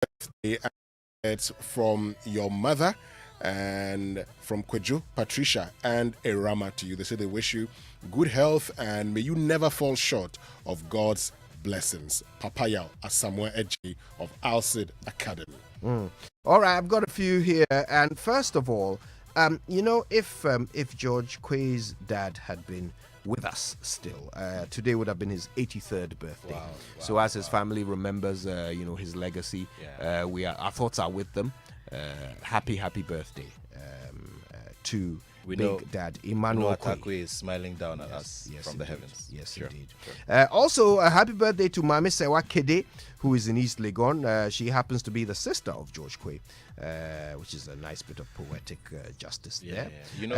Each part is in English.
birthday. It's from your mother and from Kweju, Patricia, and Erama to you. They say they wish you good health and may you never fall short of God's blessings. Papayao Asamoah Eji of Alcid Academy. All right, I've got a few here. And first of all, if George Quay's dad had been with us still, today would have been his 83rd birthday. So as his family remembers, his legacy, our thoughts are with them. Happy birthday to Big Dad Emmanuel Quay is smiling down at us from the heavens. Yes, sure. Indeed. Also, a happy birthday to Mami Sewa Kede, who is in East Legon. She happens to be the sister of George Quay, which is a nice bit of poetic justice there. You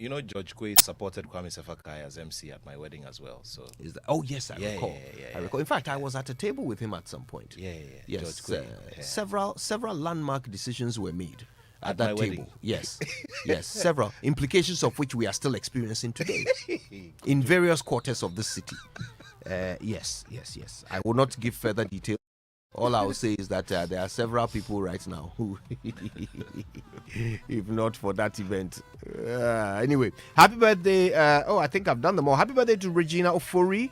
know, George Quay supported Kwame Sefakai as MC at my wedding as well. So yes, I recall. I recall. In fact, I was at a table with him at some point. Yes, George Quay. Several landmark decisions were made at that table. Wedding. Yes, several implications of which we are still experiencing today in various quarters of the city. Yes. I will not give further details. All I will say is that there are several people right now who, if not for that event. Anyway, happy birthday. I think I've done them all. Happy birthday to Regina Ofori.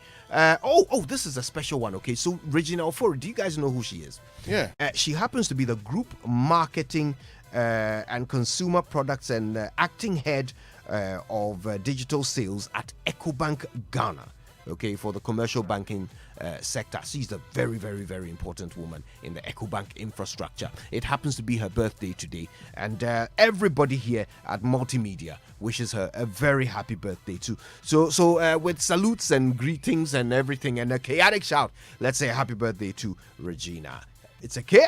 This is a special one. Okay, so Regina Ofori, do you guys know who she is? Yeah. She happens to be the group marketing and consumer products and acting head of digital sales at EcoBank Ghana. Okay, for the commercial banking sector. She's a very, very, very important woman in the EcoBank infrastructure. It happens to be her birthday today, and everybody here at Multimedia wishes her a very happy birthday too. So with salutes and greetings and everything and a chaotic shout, let's say happy birthday to Regina. It's a K.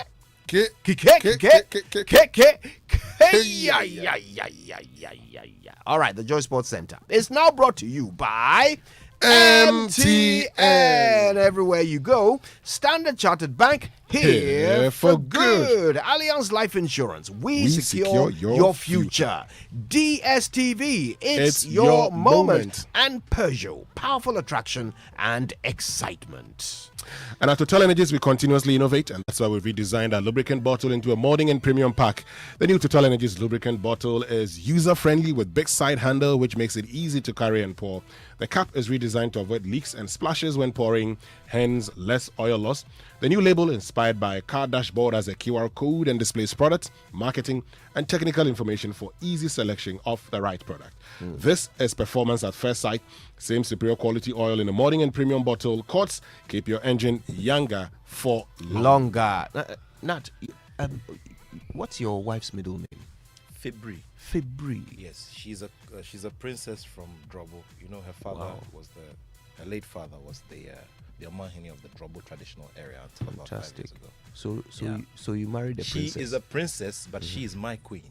All right, the Joy Sports Center is now brought to you by MTN. Everywhere you go, Standard Chartered Bank, here for good. Allianz Life Insurance, we secure your future. DSTV, it's your moment. And Peugeot, powerful attraction and excitement. And at Total Energies, we continuously innovate, and that's why we've redesigned our lubricant bottle into a modern and premium pack. The new Total Energies lubricant bottle is user-friendly with big side handle, which makes it easy to carry and pour. The cap is redesigned to avoid leaks and splashes when pouring, hence less oil loss. The new label, inspired by a car dashboard, has a QR code and displays product, marketing, and technical information for easy selection of the right product. This is performance at first sight. Same superior quality oil in a modern and premium bottle. Quartz, keep your engine younger for longer. Nat, what's your wife's middle name? Fibri. Yes, she's a princess from Drobo. You know, her father her late father was the Omahini of the Drobo traditional area until about 5 years ago. So you married a princess. She is a princess, but she is my queen.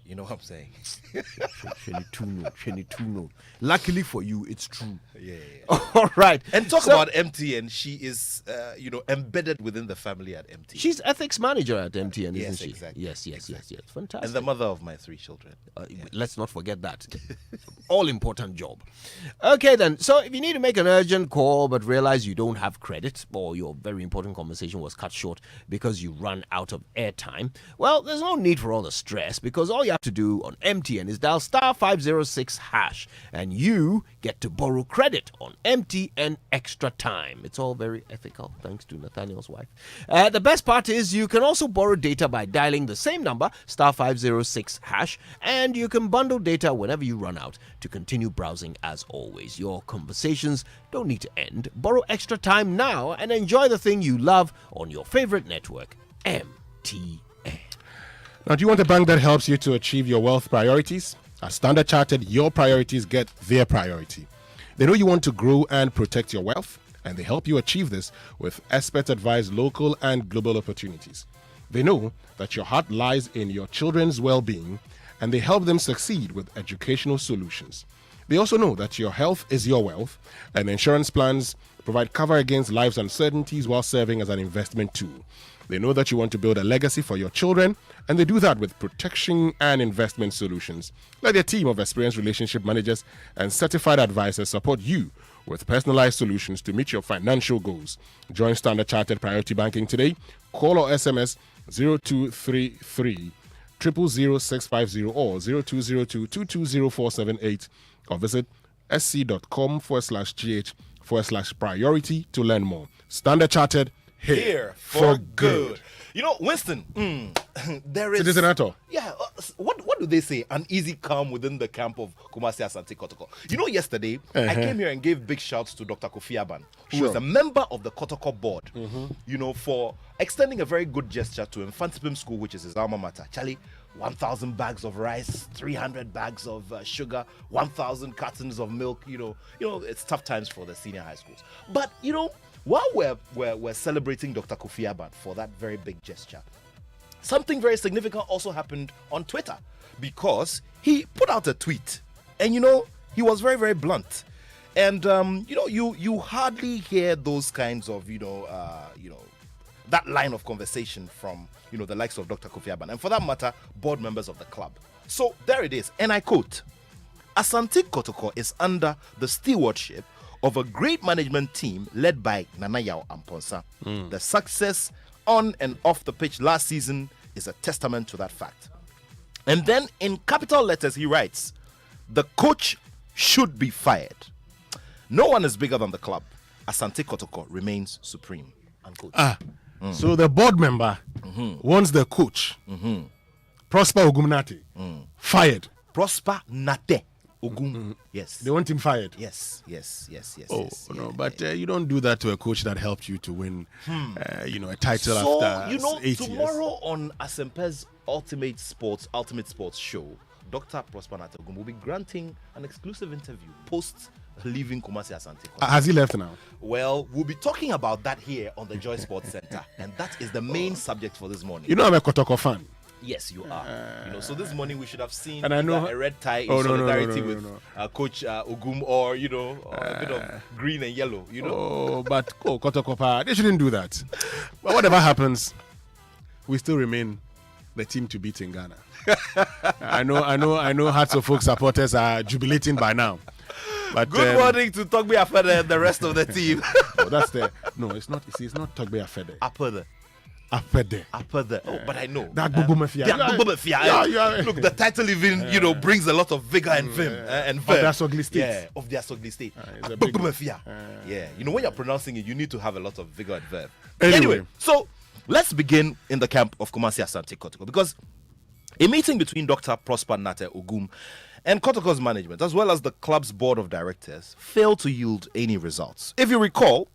You know what I'm saying? Luckily for you, it's true. Yeah. All right. And talk about MTN. She is, embedded within the family at MTN. She's ethics manager at MTN, isn't she? Exactly. Yes. Fantastic. And the mother of my 3 children. Let's not forget that. All important job. Okay, then. So if you need to make an urgent call but realize you don't have credit or your very important conversation was cut short because you ran out of airtime, well, there's no need for all the stress because all you have to do on MTN is dial *506# and you get to borrow credit on MTN Extra Time. It's all very ethical, thanks to Nathaniel's wife. The best part is you can also borrow data by dialing the same number, *506#, and you can bundle data whenever you run out to continue browsing as always. Your conversations don't need to end. Borrow extra time now and enjoy the thing you love on your favorite network, MTN. Now, do you want a bank that helps you to achieve your wealth priorities? At Standard Chartered, your priorities get their priority. They know you want to grow and protect your wealth, and they help you achieve this with expert-advised local and global opportunities. They know that your heart lies in your children's well-being, and they help them succeed with educational solutions. They also know that your health is your wealth, and insurance plans provide cover against life's uncertainties while serving as an investment tool. They know that you want to build a legacy for your children, and they do that with protection and investment solutions. Let their team of experienced relationship managers and certified advisors support you with personalized solutions to meet your financial goals. Join Standard Chartered Priority Banking today. Call or SMS 0233 0000650 or 0202-220-478 or visit sc.com/gh/priority to learn more. Standard Chartered, Here for good. You know, Winston, there is... Citizen Ato. Yeah, what do they say? An easy calm within the camp of Kumasi Asante Kotoko. You know, yesterday, I came here and gave big shouts to Dr. Kofi Aban, who is a member of the Kotoko board, you know, for extending a very good gesture to Infantipim School, which is his alma mater. Charlie, 1,000 bags of rice, 300 bags of sugar, 1,000 cartons of milk. You know, it's tough times for the senior high schools. But, you know, while we're celebrating Dr. Kofi Aban for that very big gesture, something very significant also happened on Twitter, because he put out a tweet, and you know, he was very, very blunt. And you know, you hardly hear those kinds of that line of conversation from the likes of Dr. Kofi Aban, and for that matter, board members of the club. So there it is, and I quote: Asante Kotoko is under the stewardship of a great management team led by Nana Yao Amponsa. The success on and off the pitch last season is a testament to that fact. And then in capital letters he writes, the coach should be fired. No one is bigger than the club. Asante Kotoko remains supreme. Unquote. So the board member wants the coach, Prosper Ogumnati, fired. Prosper Nate Ogum. Yes. They want him fired. Yes. Oh, yes. no, but you don't do that to a coach that helped you to win, a title So, after 8 tomorrow on Asempe's Ultimate Sports show, Dr. Prosper Nate Ogum will be granting an exclusive interview post leaving Kumasi Asante. Has he left now? Well, we'll be talking about that here on the Joy Sports Center, and that is the main subject for this morning. You know I'm a Kotoko fan. Yes, you are. So this morning we should have seen and I know, a red tie in solidarity with Coach Ogum, or a bit of green and yellow. But Kotoko, they shouldn't do that. But whatever happens, we still remain the team to beat in Ghana. I know hearts of folk supporters are jubilating by now. But, good morning to Togbe Afede and the rest of the team. That's the it's not Togbe Afede. Afede. Oh, but I know that Gugu Mafia. Look, the title even brings a lot of vigor and vim and verve. Of their Sogli State. Yeah, of their Sogli State. Gugu Mafia. Yeah, when you're pronouncing it, you need to have a lot of vigor and verve. Anyway, so let's begin in the camp of Kumasi Asante Kotoko, because a meeting between Dr. Prosper Nate Ogum and Kotoko's management, as well as the club's board of directors, failed to yield any results. If you recall,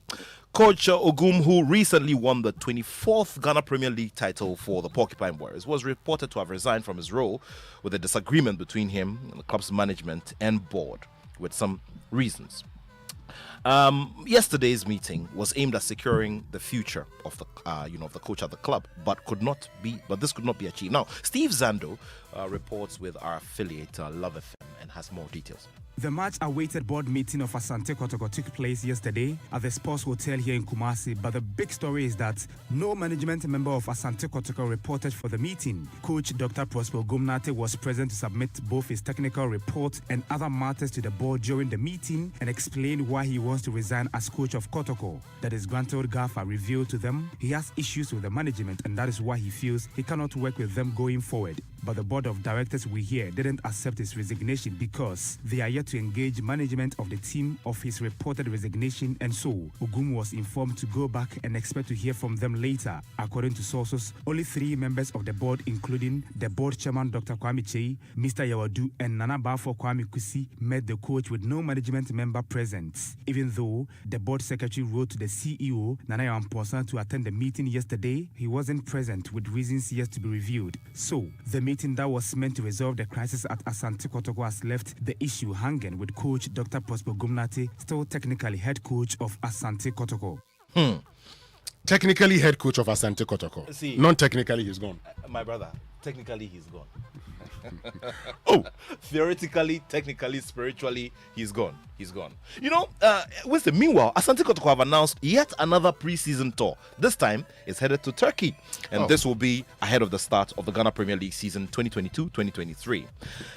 Coach Ogum, who recently won the 24th Ghana Premier League title for the Porcupine Warriors, was reported to have resigned from his role with a disagreement between him and the club's management and board, with some reasons. Yesterday's meeting was aimed at securing the future of the of the coach at the club, but this could not be achieved. Now, Steve Zando reports with our affiliate Love FM and has more details. The much-awaited board meeting of Asante Kotoko took place yesterday at the Sports Hotel here in Kumasi, but the big story is that no management member of Asante Kotoko reported for the meeting. Coach Dr. Prosper Ogumnati was present to submit both his technical report and other matters to the board during the meeting and explain why he wants to resign as coach of Kotoko. That is, Grantor Gaffa revealed to them he has issues with the management, and that is why he feels he cannot work with them going forward. But the board of directors we hear didn't accept his resignation because they are yet to engage management of the team of his reported resignation, and so Ogum was informed to go back and expect to hear from them later. According to sources, only 3 members of the board, including the board chairman Dr. Kwame Chei, Mr. Yawadu, and Nana Bafo Kwame Kusi, met the coach with no management member present. Even though the board secretary wrote to the CEO, Nana Yamposa, to attend the meeting yesterday, he wasn't present with reasons yet to be reviewed. So, the meeting that was meant to resolve the crisis at Asante Kotoko has left the issue hanging, with coach Dr. Prosper Ogumnati still technically head coach of Asante Kotoko. Technically head coach of Asante Kotoko. See, non-technically he's gone. My brother, technically he's gone. Oh, theoretically, technically, spiritually, he's gone. He's gone. You know, Winston, meanwhile, Asante Kotoko have announced yet another pre-season tour. This time, it's headed to Turkey. And this will be ahead of the start of the Ghana Premier League season 2022-2023.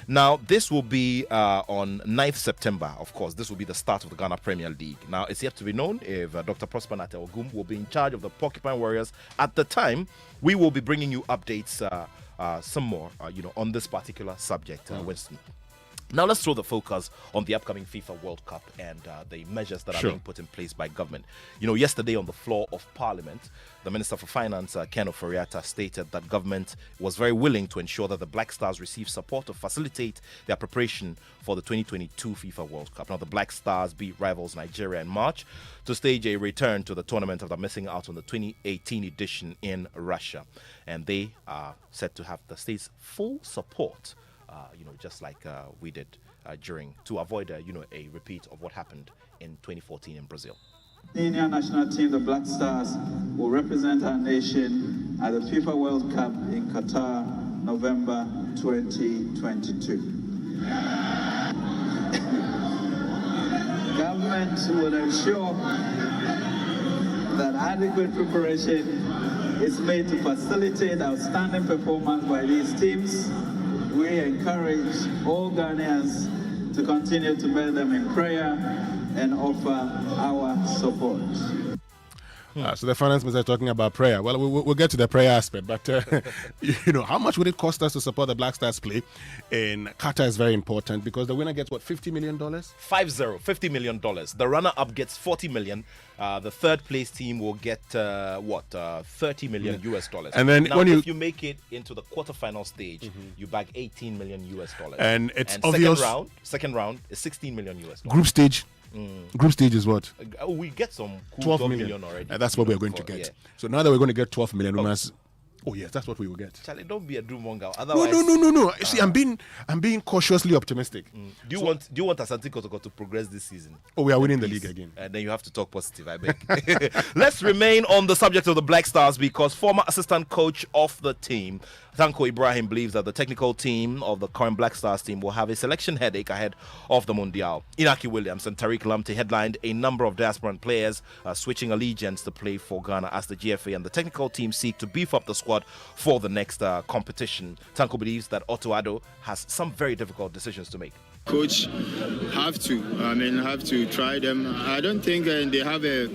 Now, this will be on 9th September, of course. This will be the start of the Ghana Premier League. Now, it's yet to be known if Dr. Prosper Nate-Ogum will be in charge of the Porcupine Warriors. At the time, we will be bringing you updates some more, on this particular subject, Winston. Now let's throw the focus on the upcoming FIFA World Cup and the measures that are being put in place by government. You know, yesterday on the floor of Parliament, the Minister for Finance, Ken Oforiatta, stated that government was very willing to ensure that the Black Stars receive support to facilitate their preparation for the 2022 FIFA World Cup. Now, the Black Stars beat rivals Nigeria in March to stage a return to the tournament after missing out on the 2018 edition in Russia. And they are said to have the state's full support, just like we did to avoid, a repeat of what happened in 2014 in Brazil. The Indian national team, the Black Stars, will represent our nation at the FIFA World Cup in Qatar, November 2022. Government will ensure that adequate preparation is made to facilitate outstanding performance by these teams. We encourage all Ghanaians to continue to bear them in prayer and offer our support. So the finance minister is talking about prayer. Well, we'll get to the prayer aspect, but how much would it cost us to support the Black Stars play in Qatar is very important because the winner gets what, $50 million? $50 million. The runner-up gets $40 million. The third place team will get $30 million US dollars. And then now, when if you make it into the quarterfinal stage, you bag $18 million US dollars. And it's obvious. Second round is $16 million US dollars. Group stage. Group stage is what? We get some cool 12 million already. And that's what we're going to get. Yeah. So now that we're going to get 12 million, we must. Oh yes, that's what we will get. Charlie, don't be a doom monger. Otherwise, no. See, I'm being cautiously optimistic. Do you want Asante Kotoko to progress this season? Oh, we are winning the league again. And then you have to talk positive, I beg. Let's remain on the subject of the Black Stars because former assistant coach of the team, Tanko Ibrahim, believes that the technical team of the current Black Stars team will have a selection headache ahead of the Mundial. Inaki Williams and Tariq Lamptey headlined a number of diasporan players switching allegiance to play for Ghana as the GFA and the technical team seek to beef up the squad for the next competition. Tanko believes that Otto Addo has some very difficult decisions to make. Coach have to try them. I don't think they have a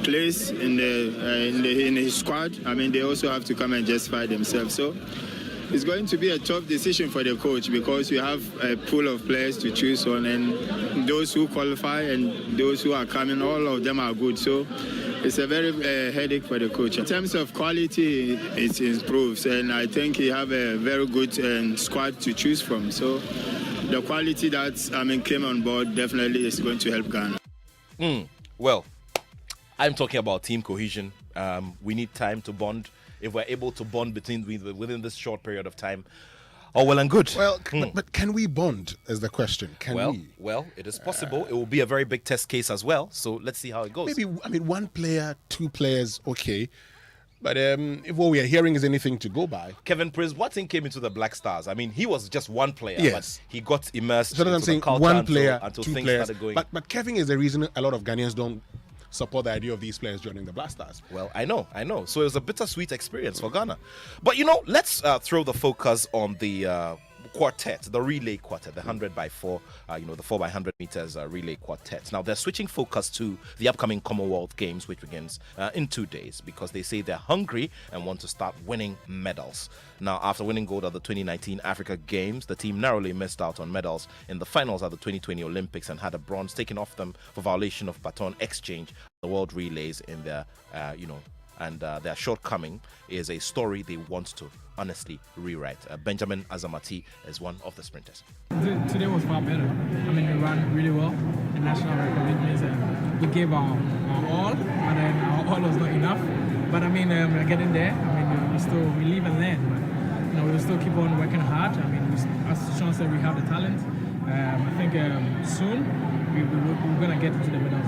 place in his squad. They also have to come and justify themselves. So it's going to be a tough decision for the coach because we have a pool of players to choose on, and those who qualify and those who are coming, all of them are good. So it's a very headache for the coach. In terms of quality, it improves, and I think he have a very good squad to choose from. So the quality that came on board definitely is going to help Ghana. Well, I'm talking about team cohesion. We need time to bond. If we're able to bond within this short period of time, well and good. Well, but can we bond is the question. Well, it is possible. It will be a very big test case as well. So let's see how it goes. Maybe, one player, two players, okay. But if what we are hearing is anything to go by. Kevin Prince Watson came into the Black Stars. He was just one player, yes, but he got immersed. So I'm saying one player, until two things players. started going. But Kevin is the reason a lot of Ghanaians don't support the idea of these players joining the Black Stars. Well, I know. So it was a bittersweet experience for Ghana. But let's throw the focus on the quartet, the relay quartet, the 100x4, the 4x100 meters relay quartet. Now they're switching focus to the upcoming Commonwealth Games, which begins in 2 days, because they say they're hungry and want to start winning medals. Now, after winning gold at the 2019 Africa Games, the team narrowly missed out on medals in the finals at the 2020 Olympics and had a bronze taken off them for violation of baton exchange. The world relays in their, and their shortcoming is a story they want to honestly rewrite. Benjamin Azamati is one of the sprinters. Today was far better. We ran really well. The national record means we gave our all, but then our all was not enough. But we're getting there. We live and learn. But we'll still keep on working hard. As Sean said, we have the talent. I think soon we're going to get into the medals.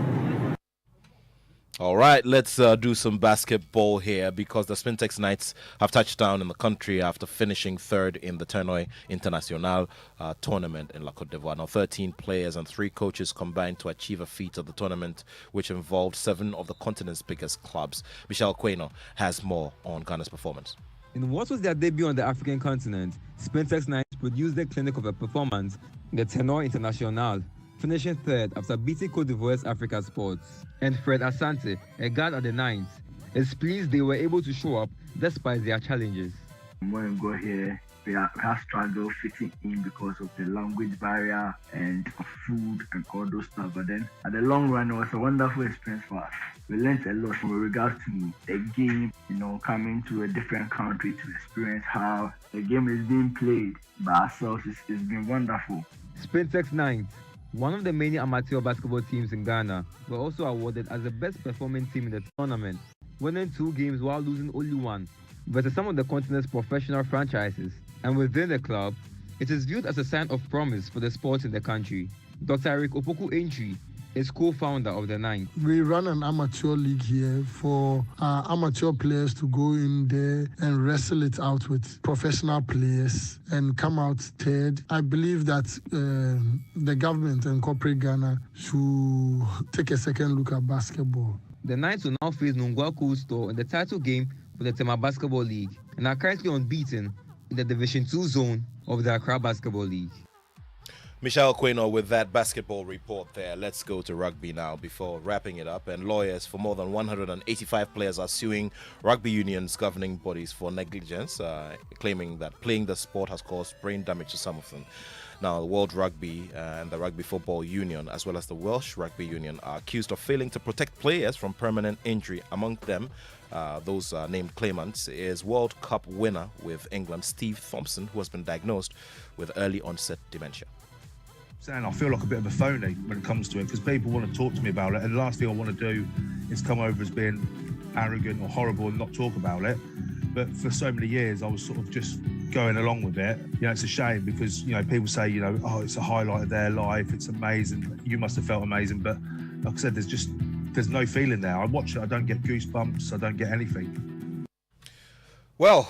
All right, let's do some basketball here because the Spintex Knights have touched down in the country after finishing third in the Tournoi International tournament in La Côte d'Ivoire. Now, 13 players and 3 coaches combined to achieve a feat of the tournament, which involved 7 of the continent's biggest clubs. Michelle Quaino has more on Ghana's performance. In what was their debut on the African continent, Spintex Knights produced their clinic of a performance in the Tournoi International, finishing third after beating Côte d'Ivoire's Africa Sports. And Fred Asante, a guard at the Ninth, is pleased they were able to show up despite their challenges. When we got here, we have struggled fitting in because of the language barrier and food and all those stuff. But then at the long run, it was a wonderful experience for us. We learned a lot with regards to the game, coming to a different country to experience how the game is being played by ourselves. It's been wonderful. Spintex Ninth, one of the many amateur basketball teams in Ghana, were also awarded as the best performing team in the tournament, winning 2 games while losing only 1 versus some of the continent's professional franchises. And within the club, it is viewed as a sign of promise for the sports in the country. Dr. Eric Opoku Entry is co-founder of the Ninth. We run an amateur league here for amateur players to go in there and wrestle it out with professional players and come out third. I believe that the government and corporate Ghana should take a second look at basketball. The Knights will now face Nungwa Store in the title game for the Tema Basketball League and are currently unbeaten in the Division 2 zone of the Accra Basketball League. Michelle Quaino with that basketball report there. Let's go to rugby now before wrapping it up. And lawyers for more than 185 players are suing rugby unions governing bodies for negligence, claiming that playing the sport has caused brain damage to some of them. Now, the World Rugby and the Rugby Football Union, as well as the Welsh Rugby Union, are accused of failing to protect players from permanent injury. Among them, those named claimants is World Cup winner with England, Steve Thompson, who has been diagnosed with early onset dementia. Saying I feel like a bit of a phony when it comes to it because people want to talk to me about it, and the last thing I want to do is come over as being arrogant or horrible and not talk about it. But for so many years, I was sort of just going along with it. It's a shame because people say oh, it's a highlight of their life, it's amazing. You must have felt amazing, but like I said, there's no feeling there. I watch it, I don't get goosebumps, I don't get anything. Well,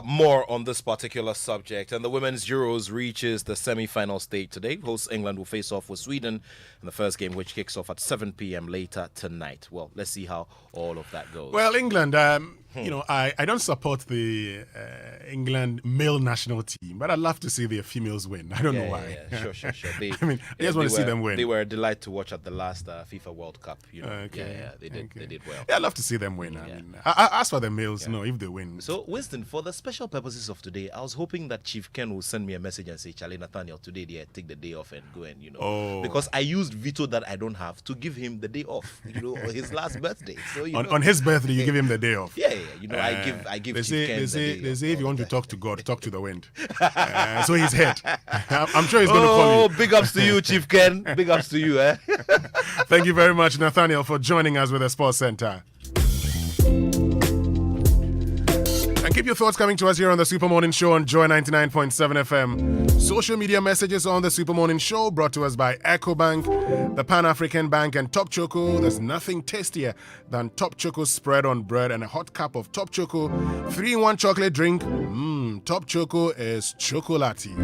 more on this particular subject. And the Women's Euros reaches the semi-final stage today. Host England will face off with Sweden in the first game, which kicks off at 7 p.m. later tonight. Well, let's see how all of that goes. Well, England, I don't support the England male national team, but I'd love to see their females win. I don't know why. Yeah, sure. I just want to see them win. They were a delight to watch at the last FIFA World Cup. Okay. They did well. Yeah, I'd love to see them win. As for the males, if they win. So, Winston, for the special purposes of today, I was hoping that Chief Ken will send me a message and say, Charlie Nathaniel, today take the day off and go and, because I used veto that I don't have to give him the day off, his last birthday. So, on his birthday, you give him the day off. Yeah. I give Chief Ken the day off. They say if you want to talk to God, talk to the wind. So he's head. I'm sure he's going to call you. Oh, big ups to you, Chief Ken. Big ups to you. Thank you very much, Nathaniel, for joining us with the Sports Center. And keep your thoughts coming to us here on the Super Morning Show on Joy99.7 FM. Social media messages on the Super Morning Show brought to us by EcoBank, the Pan-African Bank, and Top Choco. There's nothing tastier than Top Choco spread on bread and a hot cup of Top Choco 3-in-1 chocolate drink. Top Choco is chocolatey.